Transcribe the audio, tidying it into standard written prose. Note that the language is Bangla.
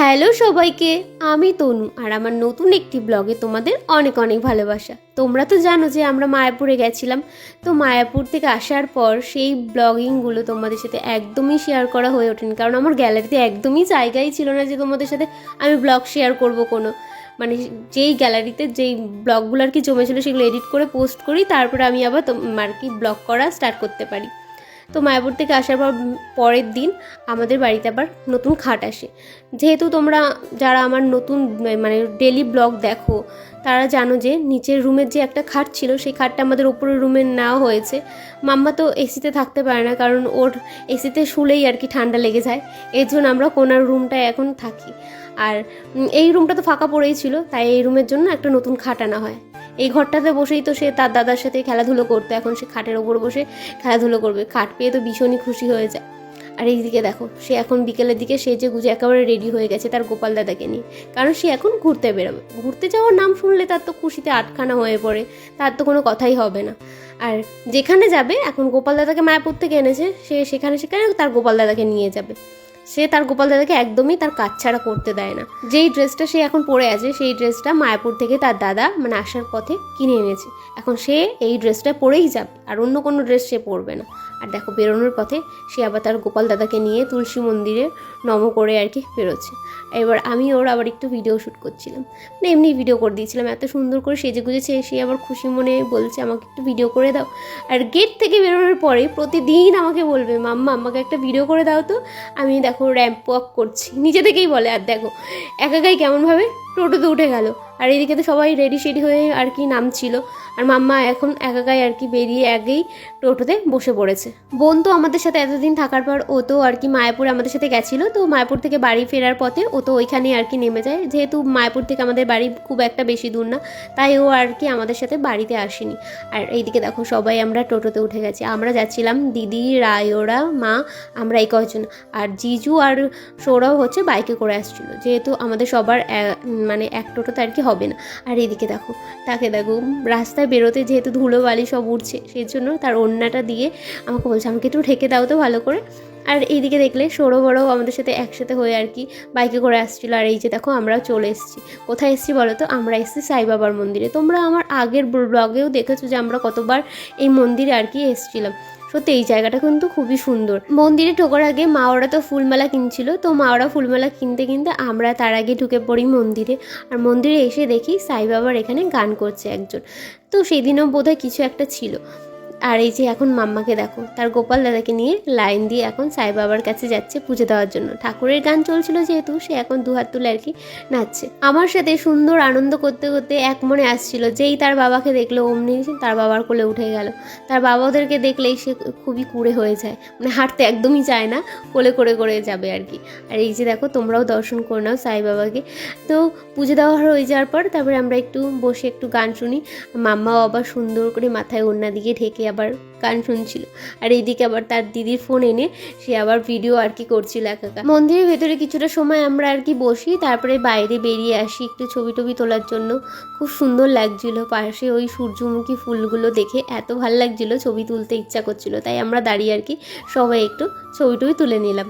হ্যালো সবাইকে, আমি তনু আর আমার নতুন একটি ব্লগে তোমাদের অনেক অনেক ভালোবাসা। তোমরা তো জানো যে আমরা মায়াপুরে গেছিলাম। তো মায়াপুর থেকে আসার পর সেই ব্লগিংগুলো তোমাদের সাথে একদমই শেয়ার করা হয়ে ওঠেনি, কারণ আমার গ্যালারিতে একদমই জায়গাই ছিল না যে তোমাদের সাথে আমি ব্লগ শেয়ার করব কোনো। মানে যেই গ্যালারিতে যেই ব্লগগুলো আর কি জমেছিল সেগুলো এডিট করে পোস্ট করি, তারপরে আমি আবার আর কি ব্লগ করা স্টার্ট করতে পারি। তো মায়াপুর থেকে আসার পর পরের দিন আমাদের বাড়িতে আবার নতুন খাট আসে। যেহেতু তোমরা যারা আমার নতুন মানে ডেলি ব্লগ দেখো তারা জানো যে নিচের রুমের যে একটা খাট ছিল সেই খাটটা আমাদের ওপরের রুমে নেওয়া হয়েছে। মাম্মা তো এসিতে থাকতে পারে না, কারণ ওর এসিতে শুলেই আর কি ঠান্ডা লেগে যায়। এর জন্য আমরা কোনার রুমটায় এখন থাকি। আর এই রুমটা তো ফাঁকা পড়েই ছিল, তাই এই রুমের জন্য একটা নতুন খাট আনা হয়। এই ঘরটাতে বসেই তো সে তার দাদার সাথে খেলাধুলো করতো, এখন সে খাটের ওপর বসে খেলাধুলো করবে। খাট পেয়ে তো ভীষণই খুশি হয়ে যায়। আর এইদিকে দেখো, সে এখন বিকেলের দিকে সেজে গুজে একেবারে রেডি হয়ে গেছে তার গোপাল দাদাকে নিয়ে, কারণ সে এখন ঘুরতে বেরোবে। ঘুরতে যাওয়ার নাম শুনলে তার তো খুশিতে আটখানা হয়ে পড়ে, তার তো কোনো কথাই হবে না। আর যেখানে যাবে, এখন গোপাল দাদাকে মায়াপুর থেকে এনেছে, সে সেখানে সেখানে তার গোপাল দাদাকে নিয়ে যাবে। সে তার গোপাল দাদাকে একদমই তার কাজ ছাড়া করতে দেয় না। যেই ড্রেসটা সে এখন পরে আছে সেই ড্রেসটা মায়াপুর থেকে তার দাদা মানে আসার পথে কিনে এনেছে। এখন সে এই ড্রেসটা পরেই যাবে, আর অন্য কোনো ড্রেস সে পরবে না। আর দেখো, বেরোনোর পথে সে আবার তার গোপাল দাদাকে নিয়ে তুলসী মন্দিরে নম করে আর কি বেরোচ্ছে। এবার আমি ওর আবার একটু ভিডিও শ্যুট করছিলাম, মানে এমনি ভিডিও করে দিয়েছিলাম। এত সুন্দর করে সেজে গুজেছে, সে আবার খুশি মনে বলছে আমাকে একটু ভিডিও করে দাও। আর গেট থেকে বেরোনোর পরে প্রতিদিন আমাকে বলবে, মাম্মা আমাকে একটা ভিডিও করে দাও তো। আমি দেখো র্যাম্প ওয়াক করছি, নিজে থেকেই বলে। আর দেখো একাই কেমনভাবে টোটোতে উঠে গেল। আর এদিকে তো সবাই রেডি শেডি হয়ে আর কি নামছিল, আর মাম্মা এখন একাই আর কি বেরিয়ে আগেই টোটোতে বসে পড়েছে। বোন তো আমাদের সাথে এতদিন থাকার পর ও তো আর কি মায়াপুর আমাদের সাথে গেছিলো, তো মায়াপুর থেকে বাড়ি ফেরার পথে ও তো ওইখানে আর কি নেমে যায়। যেহেতু মায়াপুর থেকে আমাদের বাড়ি খুব একটা বেশি দূর না, তাই ও আর কি আমাদের সাথে বাড়িতে আসেনি। আর এইদিকে দেখো সবাই আমরা টোটোতে উঠে গেছি। আমরা যাচ্ছিলাম দিদি, রায়রা, মা, আমরা এই কয়জন। আর জিজু আর সৌরভ হচ্ছে বাইকে করে আসছিল, যেহেতু আমাদের সবার মানে এক টোটোতে আর কি হবে না। আর এদিকে দেখো, তাকে দেখো রাস্তায় বেরোতে যেহেতু ধুলো বালি সব উঠছে, সেই জন্য তার ওড়নাটা দিয়ে আমাকে বলছে আমাকে একটু ঢেকে দাও তো ভালো করে। আর এইদিকে দেখলে সৌরভরাও আমাদের সাথে একসাথে হয়ে আর কি বাইকে করে আসছিলো। আর এই যে দেখো আমরাও চলে এসেছি। কোথায় এসেছি বলো তো? আমরা এসেছি সাই বাবার মন্দিরে। তোমরা আমার আগের ব্লগেও দেখেছো যে আমরা কতবার এই মন্দিরে আর কি এসেছিলাম। সত্যি এই জায়গাটা কিন্তু খুবই সুন্দর। মন্দিরে ঢোকার আগে মা ওরা তো ফুলমালা কিনছিল, তো মা ওরা ফুলমালা কিনতে কিনতে আমরা তার আগে ঢুকে পড়ি মন্দিরে। আর মন্দিরে এসে দেখি সাই বাবার এখানে গান করছে একজন। তো সেদিনও বোধহয় কিছু একটা ছিল। আর এই যে এখন মাম্মাকে দেখো তার গোপাল দাদাকে নিয়ে লাইন দিয়ে এখন সাই বাবার কাছে যাচ্ছে পুজো দেওয়ার জন্য। ঠাকুরের গান চলছিল যেহেতু, সে এখন দুহাত তুলে আর কি নাচছে। আমার সাথে সুন্দর আনন্দ করতে করতে এক মনে আসছিল। যেই তার বাবাকে দেখলো অমনি তার বাবার কোলে উঠে গেল। তার বাবা ওদেরকে দেখলেই সে খুবই কুঁড়ে হয়ে যায়, মানে হাঁটতে একদমই চায় না, কোলে করে করে যাবে আর কি। আর এই যে দেখো তোমরাও দর্শন করে নাও সাই বাবাকে। তো পুজো দেওয়া হয়ে যাওয়ার পর তারপরে আমরা একটু বসে একটু গান শুনি। মাম্মাও আবার সুন্দর করে মাথায় ওড়না দিয়ে ঢেকে আবার গান শুনছিল। আর এইদিকে আবার তার দিদির ফোন এনে সে আবার ভিডিও আর কি করছিল একা। মন্দিরের ভেতরে কিছুটা সময় আমরা আর কি বসি, তারপরে বাইরে বেরিয়ে আসি একটু ছবি টবি তোলার জন্য। খুব সুন্দর লাগছিল, পাশে ওই সূর্যমুখী ফুলগুলো দেখে এত ভালো লাগছিল, ছবি তুলতে ইচ্ছা করছিল। তাই আমরা দাঁড়িয়ে আর কি সবাই একটু ছবি টবি তুলে নিলাম।